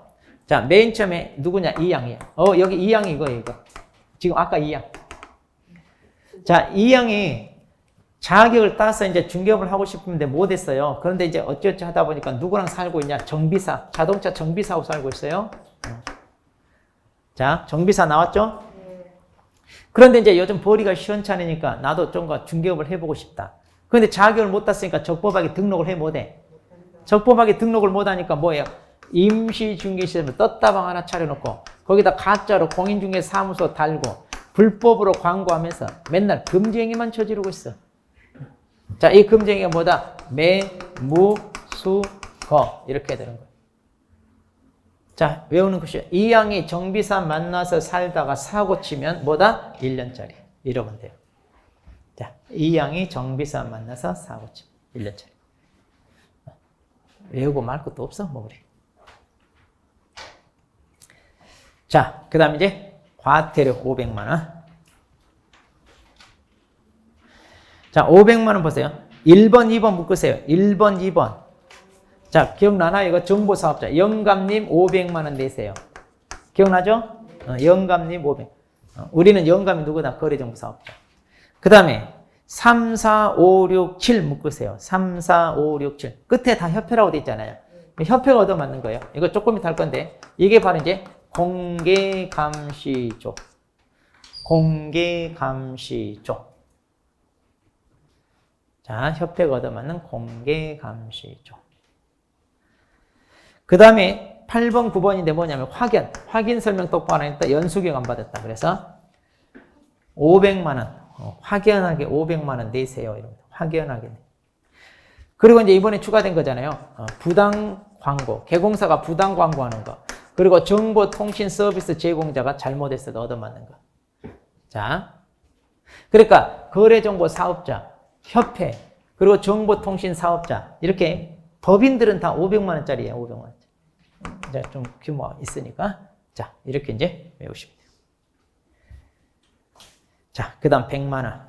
자, 맨 처음에 누구냐? 이양이에요. 여기 이양이 이거예요, 이거. 지금 아까 이양. 자, 이양이 자격을 따서 이제 중개업을 하고 싶은데 못했어요. 그런데 이제 어쩌지 하다 보니까 누구랑 살고 있냐? 정비사. 자동차 정비사하고 살고 있어요. 자, 정비사 나왔죠? 그런데 이제 요즘 벌이가 시원찮으니까 나도 좀 중개업을 해보고 싶다. 그런데 자격을 못 땄으니까 적법하게 등록을 해 못해. 적법하게 등록을 못하니까 뭐예요? 임시중개시설을 떴다방 하나 차려놓고 거기다 가짜로 공인중개사무소 달고 불법으로 광고하면서 맨날 금지행위만 저지르고 있어. 자, 이 금지행위가 뭐다? 매무수거 이렇게 되는 거예요. 자, 외우는 것이요. 이양이 정비사 만나서 살다가 사고 치면 뭐다? 1년짜리. 이러면 돼요. 자, 이양이 정비사 만나서 사고 치면 1년짜리. 외우고 말 것도 없어? 뭐 그래. 자, 그 다음 이제 과태료 500만원. 자, 500만원 보세요. 1번, 2번 묶으세요. 1번, 2번. 자, 기억나나요? 이거 정보사업자. 영감님 500만원 내세요. 기억나죠? 영감님 500. 우리는 영감이 누구다? 거래정보사업자. 그 다음에 3, 4, 5, 6, 7 묶으세요. 3, 4, 5, 6, 7. 끝에 다 협회라고 돼 있잖아요. 협회가 얻어맞는 거예요. 이거 조금 이따 할 건데 이게 바로 이제 공개감시조. 공개감시조. 자, 협회가 얻어맞는 공개감시조. 그 다음에 8번, 9번인데 뭐냐면 확인. 확인 설명 똑바로 안 했다. 연수경 안 받았다. 그래서 500만원. 확연하게 500만원 내세요. 이럽니다. 확연하게. 그리고 이제 이번에 추가된 거잖아요. 부당 광고. 개공사가 부당 광고하는 거. 그리고 정보통신 서비스 제공자가 잘못했어도 얻어맞는 거. 자. 그러니까 거래정보 사업자, 협회, 그리고 정보통신 사업자. 이렇게 법인들은 다 500만원짜리예요. 500만원짜리. 이제 좀 규모가 있으니까. 자, 이렇게 이제 외우시면 돼요. 자, 그 다음 100만원.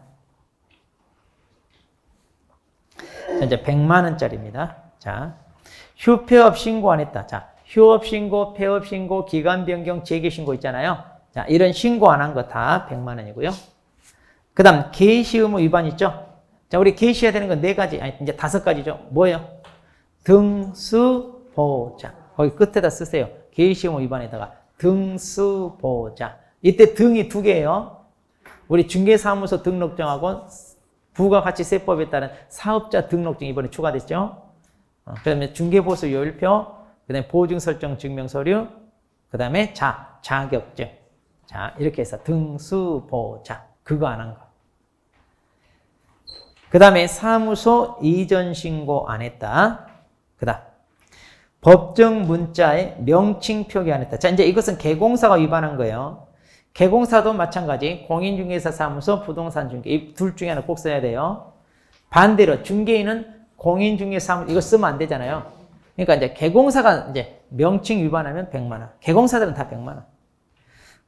자, 이제 100만원짜리입니다. 자, 휴폐업 신고 안 했다. 자, 휴업 신고, 폐업 신고, 기간 변경, 재개 신고 있잖아요. 자, 이런 신고 안 한 거 다 100만원이고요. 그 다음 개시 의무 위반 있죠? 자, 우리 개시해야 되는 건 4가지, 아니, 이제 5가지죠. 뭐예요? 등수보자. 거기 끝에다 쓰세요. 개시 의무 위반에다가 등수보자. 이때 등이 2개예요. 우리 중개사무소 등록증하고 부가가치세법에 따른 사업자 등록증이 이번에 추가됐죠. 그 다음에 중개보수 요일표, 그 다음에 보증설정 증명서류, 그 다음에 자격증. 자, 이렇게 해서 등수보자. 그거 안 한 거. 그 다음에 사무소 이전 신고 안 했다. 그 다음 법정 문자에 명칭 표기 안 했다. 자, 이제 이것은 개공사가 위반한 거예요. 개공사도 마찬가지. 공인중개사 사무소, 부동산 중개. 이 둘 중에 하나 꼭 써야 돼요. 반대로 중개인은 공인중개사 사무소 이거 쓰면 안 되잖아요. 그러니까 이제 개공사가 이제 명칭 위반하면 100만원. 개공사들은 다 100만원.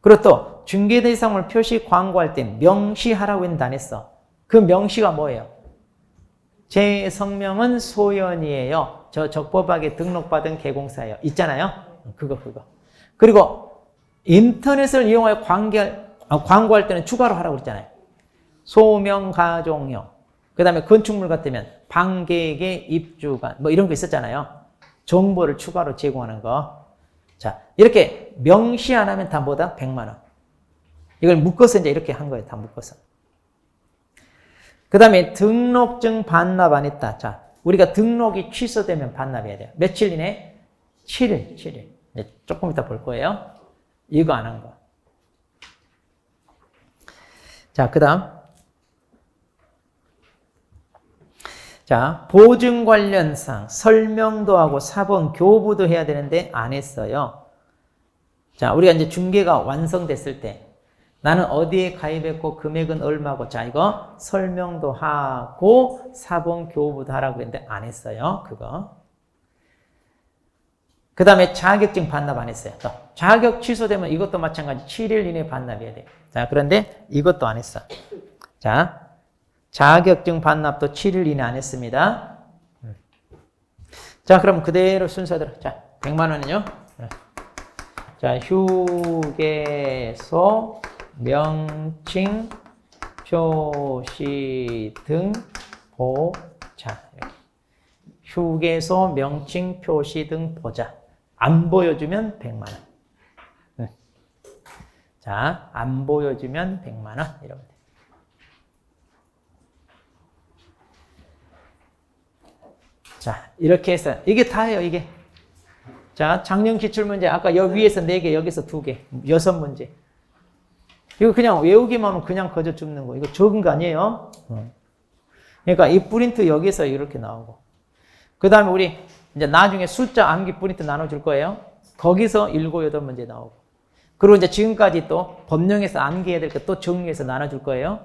그리고 또 중개대상물 표시 광고할 때 명시하라고 했는데 안 했어. 그 명시가 뭐예요? 제 성명은 소연이에요. 저 적법하게 등록받은 개공사예요. 있잖아요. 그거. 그리고 인터넷을 이용하여 광고할 때는 추가로 하라고 그랬잖아요. 소명, 가종용. 그 다음에 건축물 같으면 방계계 입주관. 뭐 이런 거 있었잖아요. 정보를 추가로 제공하는 거. 자, 이렇게 명시 안 하면 다 뭐다? 100만 원. 이걸 묶어서 이제 이렇게 한 거예요. 다 묶어서. 그 다음에 등록증 반납 안 했다. 자, 우리가 등록이 취소되면 반납해야 돼요. 며칠 이내? 7일. 이제 조금 이따 볼 거예요. 이거 안 한 거. 자, 그 다음. 자, 보증 관련 사항 설명도 하고 사본 교부도 해야 되는데 안 했어요. 자, 우리가 이제 중개가 완성됐을 때 나는 어디에 가입했고 금액은 얼마고 자, 이거 설명도 하고 사본 교부도 하라고 했는데 안 했어요. 그거. 그 다음에 자격증 반납 안 했어요. 또 자격 취소되면 이것도 마찬가지 7일 이내에 반납해야 돼요. 자, 그런데 이것도 안 했어. 자, 자격증 반납도 7일 이내 안 했습니다. 자, 그럼 그대로 순서대로. 자, 100만 원은요. 자, 휴게소, 명칭, 표시 등 보자. 휴게소, 명칭, 표시 등 보자. 안 보여주면 100만 원. 자, 안 보여주면 100만 원. 이러면 돼. 자, 이렇게 해서 이게 다예요, 이게. 자, 작년 기출문제 아까 여기 위에서 4개, 여기서 2개, 6문제. 이거 그냥 외우기만 하면 그냥 거저 줍는 거. 이거 적은 거 아니에요? 그러니까 이 프린트 여기서 이렇게 나오고. 그 다음에 우리 이제 나중에 숫자 암기 프린트 나눠줄 거예요. 거기서 7, 8문제 나오고. 그리고 이제 지금까지 또 법령에서 암기해야 될 거 또 정리해서 나눠줄 거예요.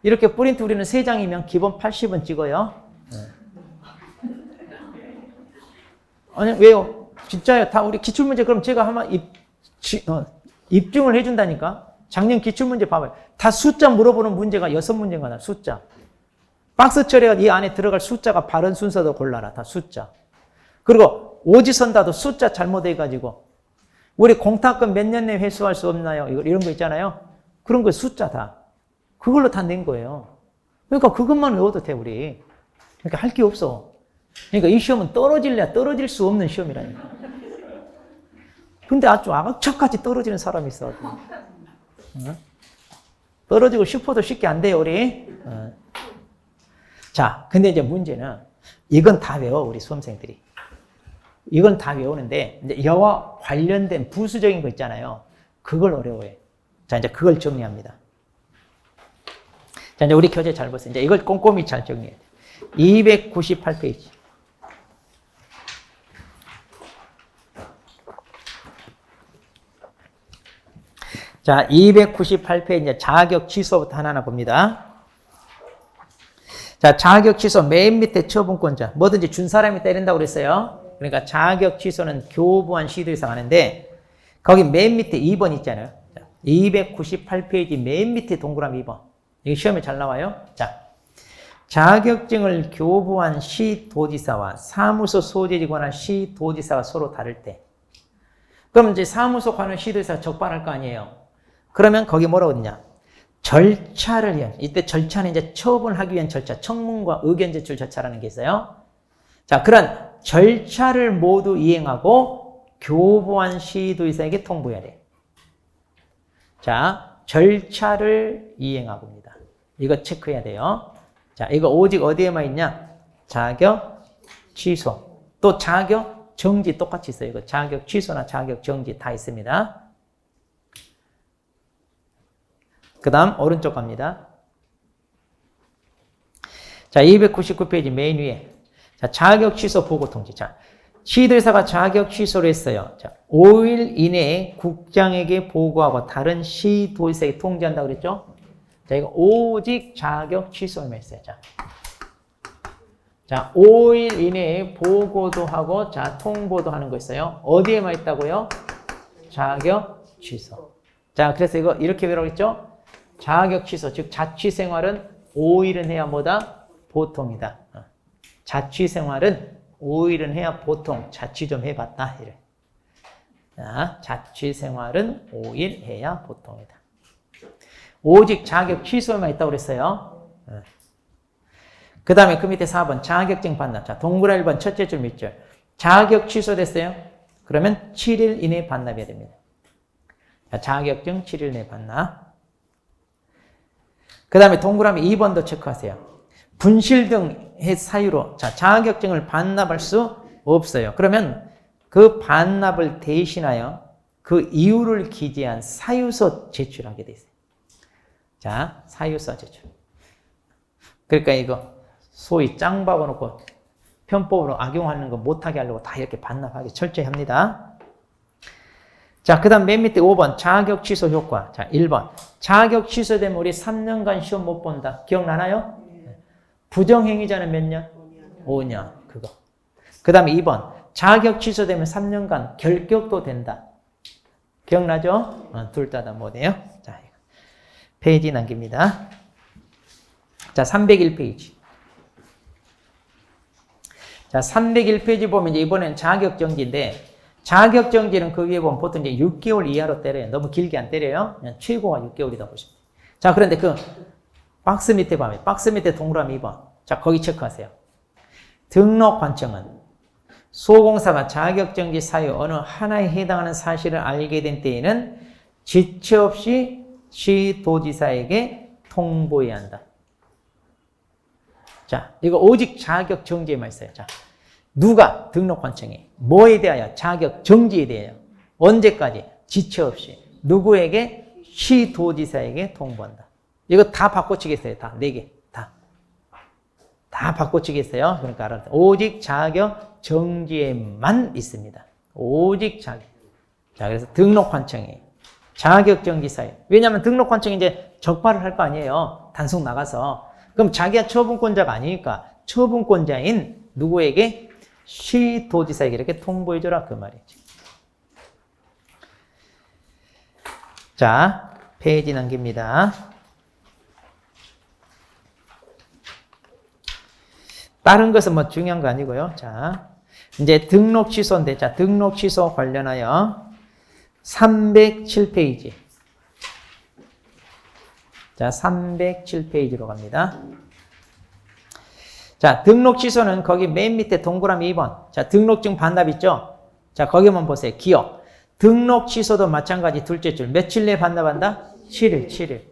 이렇게 프린트 우리는 3장이면 기본 80은 찍어요. 아니, 왜요? 진짜요. 다 우리 기출문제 그럼 제가 한번 입증을 해준다니까? 작년 기출문제 봐봐요. 다 숫자 물어보는 문제가 6문제가 나, 숫자. 박스 처리가 이 안에 들어갈 숫자가 바른 순서도 골라라. 다 숫자. 그리고 오지선다도 숫자 잘못해가지고 우리 공탁금 몇 년 내에 회수할 수 없나요? 이런 거 있잖아요. 그런 거 숫자 다. 그걸로 다 낸 거예요. 그러니까 그것만 외워도 돼, 우리. 그러니까 할 게 없어. 그러니까 이 시험은 떨어질래야 떨어질 수 없는 시험이라니까. 근데 아주 악착같이 떨어지는 사람이 있어. 떨어지고 싶어도 쉽게 안 돼요, 우리. 자, 근데 이제 문제는 이건 다 외워, 우리 수험생들이. 이건 다 외우는데 이제 여와 관련된 부수적인 거 있잖아요. 그걸 어려워해. 자, 이제 그걸 정리합니다. 자, 이제 우리 교재 잘 보세요. 이제 이걸 꼼꼼히 잘 정리해야 돼. 298페이지. 자, 298페이지 자격 취소부터 하나하나 봅니다. 자, 자격 취소 맨 밑에 처분권자. 뭐든지 준 사람이 때린다고 그랬어요. 그러니까 자격 취소는 교부한 시도에서 하는데 거기 맨 밑에 2번 있잖아요. 298페이지 맨 밑에 동그라미 2번. 이게 시험에 잘 나와요. 자, 자격증을 교부한 시도지사와 사무소 소재지 관한 시도지사가 서로 다를 때 그럼 이제 사무소 관할 시도지사가 적발할 거 아니에요. 그러면 거기 뭐라고 했냐? 절차를 위한, 이때 절차는 이제 처분하기 위한 절차, 청문과 의견 제출 절차라는 게 있어요. 자, 그런 절차를 모두 이행하고 교부한 시도지사에게 통보해야 돼. 자, 절차를 이행하고입니다. 이거 체크해야 돼요. 자, 이거 오직 어디에만 있냐? 자격 취소. 또 자격 정지 똑같이 있어요. 이거 자격 취소나 자격 정지 다 있습니다. 그 다음 오른쪽 갑니다. 자, 299페이지 맨 위에. 자, 자격 취소 보고 통지. 자, 시도지사가 자격 취소를 했어요. 자, 5일 이내에 국장에게 보고하고 다른 시도지사에게 통지한다고 그랬죠? 자, 이거 오직 자격 취소만 했어요. 자, 5일 이내에 보고도 하고, 자, 통보도 하는 거 있어요. 어디에만 있다고요? 자격 취소. 자, 그래서 이거 이렇게 외우겠죠? 자격 취소, 즉 자취생활은 5일은 해야 뭐다? 보통이다. 자취생활은 5일은 해야 보통. 자취 좀 해봤다. 이래. 자, 자취생활은 5일 해야 보통이다. 오직 자격 취소에만 있다고 그랬어요. 그 다음에 그 밑에 4번 자격증 반납. 자, 동그라미 1번 첫째 줄 밑줄. 자격 취소됐어요. 그러면 7일 이내에 반납해야 됩니다. 자, 자격증 7일 내에 반납. 그 다음에 동그라미 2번도 체크하세요. 분실 등의 사유로 자, 자격증을 반납할 수 없어요. 그러면 그 반납을 대신하여 그 이유를 기재한 사유서 제출하게 돼 있어요. 자, 사유서 제출. 그러니까 이거 소위 짱 박아놓고 편법으로 악용하는 거 못하게 하려고 다 이렇게 반납하게 철저히 합니다. 자, 그 다음 맨 밑에 5번 자격 취소 효과. 자, 1번 자격 취소되면 우리 3년간 시험 못 본다. 기억나나요? 부정행위자는 몇 년? 5년. 그거. 그 다음에 2번 자격 취소되면 3년간 결격도 된다. 기억나죠? 둘 다 뭐네요? 자, 페이지 남깁니다. 자, 301페이지. 자, 301페이지 보면 이제 이번엔 자격정지인데, 자격정지는 그 위에 보면 보통 이제 6개월 이하로 때려요. 너무 길게 안 때려요. 그냥 최고가 6개월이다 보시면 돼요. 자, 그런데 그 박스 밑에 보면, 박스 밑에 동그라미 2번. 자, 거기 체크하세요. 등록 관청은 소공사가 자격정지 사유 어느 하나에 해당하는 사실을 알게 된 때에는 지체 없이 시도지사에게 통보해야 한다. 자, 이거 오직 자격 정지에만 있어요. 자, 누가 등록 관청이 뭐에 대하여 자격 정지에 대하여 언제까지 지체 없이 누구에게 시도지사에게 통보한다. 이거 다 바꿔치겠어요. 다 4개 다 바꿔치겠어요. 그러니까 알아요. 오직 자격 정지에만 있습니다. 오직 자격. 자, 그래서 등록 관청이 자격 정지 사유. 왜냐하면 등록 관청이 이제 적발을 할 거 아니에요. 단속 나가서. 그럼 자기가 처분권자가 아니니까 처분권자인 누구에게? 시도지사에게 이렇게 통보해줘라 그 말이지. 자, 페이지 남깁니다. 다른 것은 뭐 중요한 거 아니고요. 자, 이제 등록 취소인데, 자, 등록 취소 관련하여 307페이지. 자, 307페이지로 갑니다. 자, 등록 취소는 거기 맨 밑에 동그라미 2번. 자, 등록증 반납 있죠? 자, 거기만 보세요. 기억. 등록 취소도 마찬가지 둘째 줄. 며칠 내에 반납한다? 7일.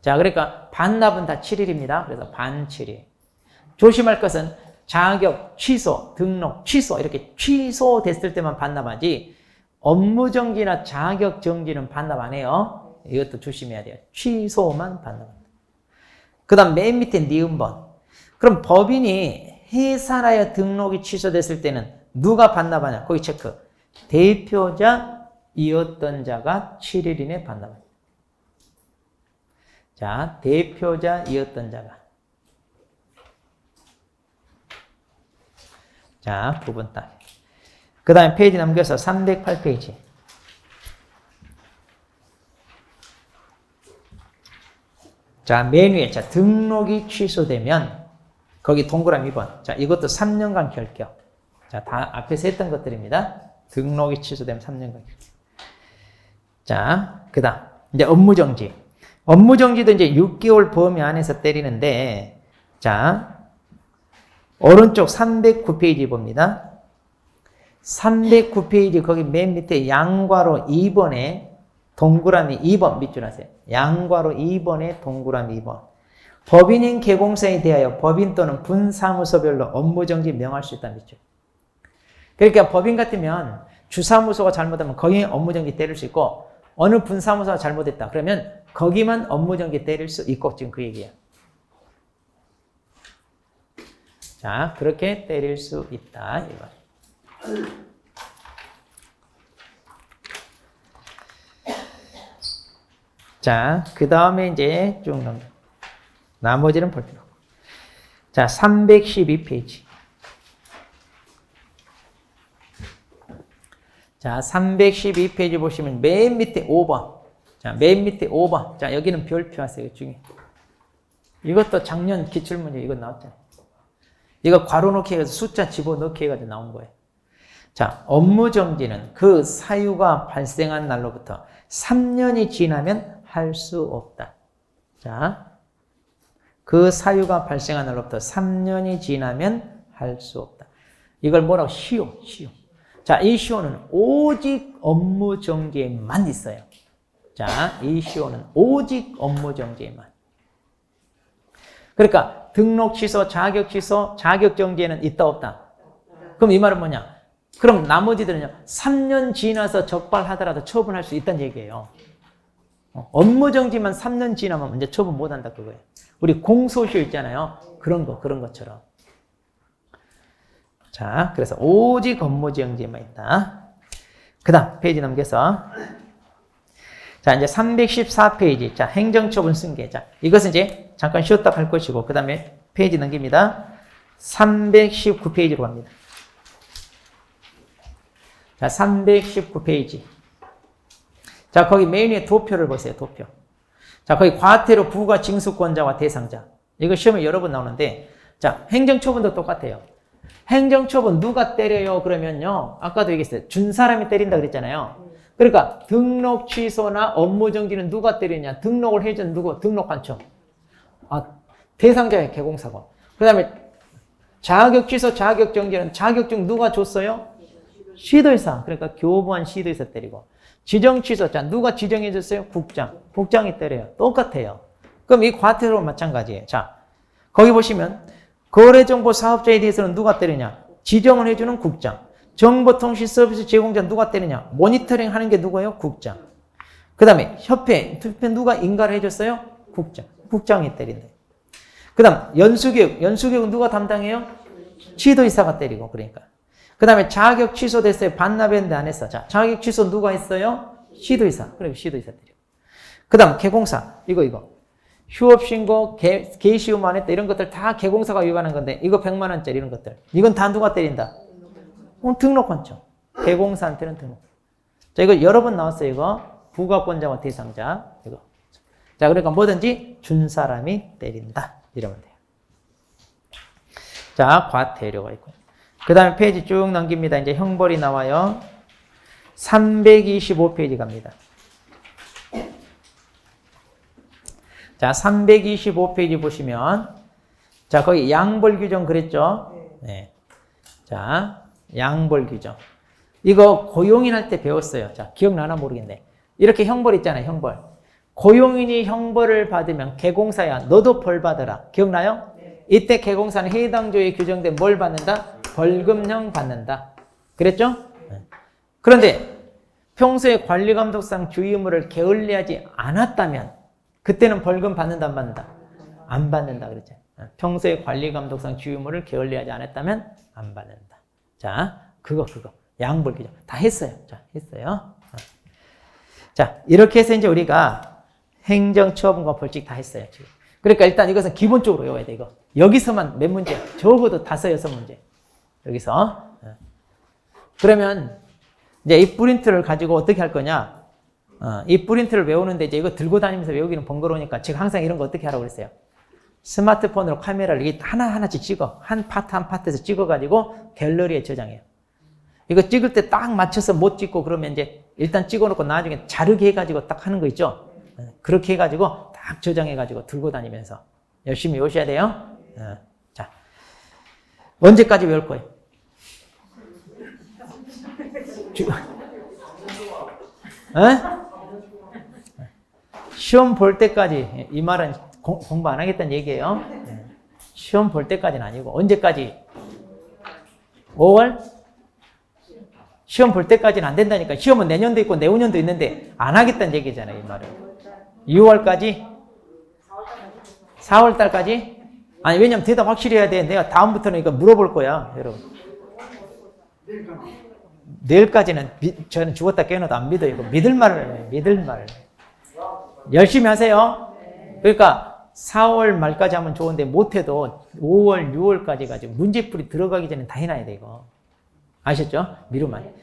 자, 그러니까 반납은 다 7일입니다. 그래서 반 7일. 조심할 것은 자격 취소, 등록 취소 이렇게 취소됐을 때만 반납하지 업무정지나 자격정지는 반납 안 해요. 이것도 조심해야 돼요. 취소만 반납합니다. 그 다음 맨 밑에 니은번. 그럼 법인이 해산하여 등록이 취소됐을 때는 누가 반납하냐? 거기 체크. 대표자이었던 자가 7일 이내 반납합니다. 자, 대표자이었던 자가. 자, 부분 딱. 그 다음에 페이지 넘겨서 308페이지. 자, 맨 위에, 자, 등록이 취소되면, 거기 동그라미 2번. 자, 이것도 3년간 결격. 자, 다 앞에서 했던 것들입니다. 등록이 취소되면 3년간 결격. 자, 그 다음, 이제 업무정지. 업무정지도 이제 6개월 범위 안에서 때리는데, 자, 오른쪽 309페이지 봅니다. 309페이지 거기 맨 밑에 양괄호 2번에 동그라미 2번 밑줄 하세요. 양괄호 2번에 동그라미 2번. 법인인 개공사에 대하여 법인 또는 분사무소별로 업무정지 명할 수 있다 밑줄. 그러니까 법인 같으면 주사무소가 잘못하면 거기에 업무정지 때릴 수 있고 어느 분사무소가 잘못했다. 그러면 거기만 업무정지 때릴 수 있고 지금 그 얘기예요. 자, 그렇게 때릴 수 있다. 이거. 자, 그 다음에 이제 쭉 넘겨. 나머지는 볼 필요 없고. 자, 312페이지. 자, 312페이지 보시면 맨 밑에 5번. 자, 맨 밑에 5번. 자, 여기는 별표 하세요. 중에. 이것도 작년 기출문제 이거 나왔잖아요. 이거 괄호 넣기 해서 숫자 집어넣기 해가지고 나온 거예요. 자, 업무정지는 그 사유가 발생한 날로부터 3년이 지나면 할 수 없다. 자, 그 사유가 발생한 날로부터 3년이 지나면 할 수 없다. 이걸 뭐라고? 시효. 자, ACO는 오직 업무 정지에만 있어요. 자, ACO는 오직 업무 정지에만. 그러니까 등록 취소, 자격 취소, 자격 정지에는 있다 없다? 그럼 이 말은 뭐냐? 그럼 나머지들은요, 3년 지나서 적발하더라도 처분할 수 있다는 얘기예요. 업무 정지만 3년 지나면 이제 처분 못 한다 그거예요. 우리 공소시효 있잖아요. 그런 것처럼. 자, 그래서 오직 업무 정지에만 있다. 그 다음 페이지 넘겨서. 자, 이제 314페이지. 자, 행정처분 승계. 자, 이것은 이제 잠깐 쉬었다 갈 것이고, 그 다음에 페이지 넘깁니다. 319페이지로 갑니다. 자, 319페이지. 자, 거기 메인 위에 도표를 보세요, 도표. 자, 거기 과태료 부과 징수권자와 대상자. 이거 시험에 여러 번 나오는데, 자, 행정처분도 똑같아요. 행정처분 누가 때려요? 그러면요, 아까도 얘기했어요. 준 사람이 때린다 그랬잖아요. 그러니까 등록 취소나 업무 정지는 누가 때리냐? 등록을 해준 누구? 등록관청. 대상자의 개공사고. 그 다음에 자격 취소, 자격 정지는 자격증 누가 줬어요? 시도의사. 그러니까 교부한 시도의사 때리고. 지정 취소. 자, 누가 지정해 줬어요? 국장. 국장이 때려요. 똑같아요. 그럼 이 과태료는 마찬가지예요. 자, 거기 보시면 거래정보 사업자에 대해서는 누가 때리냐? 지정을 해주는 국장. 정보통신 서비스 제공자 누가 때리냐? 모니터링 하는 게 누구예요? 국장. 그 다음에 협회 누가 인가를 해줬어요? 국장. 국장이 때린다. 그 다음 연수교육 누가 담당해요? 시도의사가 때리고. 그러니까 그 다음에 자격 취소됐어요. 반납했는데 안 했어. 자, 자격 취소 누가 했어요? 시도의사. 그리고 시도의사 때리고. 그 다음 개공사. 이거. 휴업신고, 개시휴무 안 했다. 이런 것들 다 개공사가 위반한 건데, 이거 100만 원짜리 이런 것들. 이건 다 누가 때린다? 등록관청. 개공사한테는 등록. 자, 이거 여러 번 나왔어요, 이거. 부가권자와 대상자. 이거. 자, 그러니까 뭐든지 준 사람이 때린다. 이러면 돼요. 자, 과태료가 있고요. 그 다음에 페이지 쭉 넘깁니다. 이제 형벌이 나와요. 325페이지 갑니다. 자, 325페이지 보시면, 자, 거기 양벌 규정 그랬죠? 네. 자, 양벌 규정. 이거 고용인 할 때 배웠어요. 자, 기억나나 모르겠네. 이렇게 형벌 있잖아요, 형벌. 고용인이 형벌을 받으면 개공사야, 너도 벌 받아라. 기억나요? 이때 개공사는 해당 조에 규정된 뭘 받는다? 벌금형 받는다. 그랬죠? 그런데 평소에 관리감독상 주의 의무를 게을리하지 않았다면 그때는 벌금 받는다 안 받는다? 안 받는다 그랬죠. 평소에 관리감독상 주의 의무를 게을리하지 않았다면 안 받는다. 자, 그거 양벌 규정 다 했어요. 자, 했어요. 자, 이렇게 해서 이제 우리가 행정처분과 벌칙 다 했어요. 지금. 그러니까 일단 이것은 기본적으로 외워야 돼. 이거 여기서만 몇 문제? 적어도 5, 6문제. 여기서. 그러면 이제 이 프린트를 가지고 어떻게 할 거냐? 이 프린트를 외우는데 이제 이거 들고 다니면서 외우기는 번거로우니까 제가 항상 이런 거 어떻게 하라고 그랬어요? 스마트폰으로 카메라를 이게 하나하나씩 찍어. 한 파트에서 찍어가지고 갤러리에 저장해요. 이거 찍을 때 딱 맞춰서 못 찍고 그러면 이제 일단 찍어놓고 나중에 자르게 해가지고 딱 하는 거 있죠? 그렇게 해가지고 딱 저장해가지고 들고 다니면서 열심히 외우셔야 돼요. 자, 언제까지 외울 거예요? 시험 볼 때까지. 이 말은 공부 안 하겠다는 얘기예요. 시험 볼 때까지는 아니고 언제까지? 5월? 시험 볼 때까지는 안 된다니까. 시험은 내년도 있고 내후년도 있는데 안 하겠다는 얘기잖아요. 이 말은. 6월까지? 4월달까지? 아니, 왜냐면 대답 확실히 해야 돼. 내가 다음부터는 이거 물어볼 거야, 여러분. 내일까지는 저는 죽었다 깨어나도 안 믿어요. 이거 믿을 말. 열심히 하세요. 그러니까 4월 말까지 하면 좋은데 못해도 5월, 6월까지 가지고 문제풀이 들어가기 전에 다 해놔야 돼, 이거. 아셨죠? 미루면.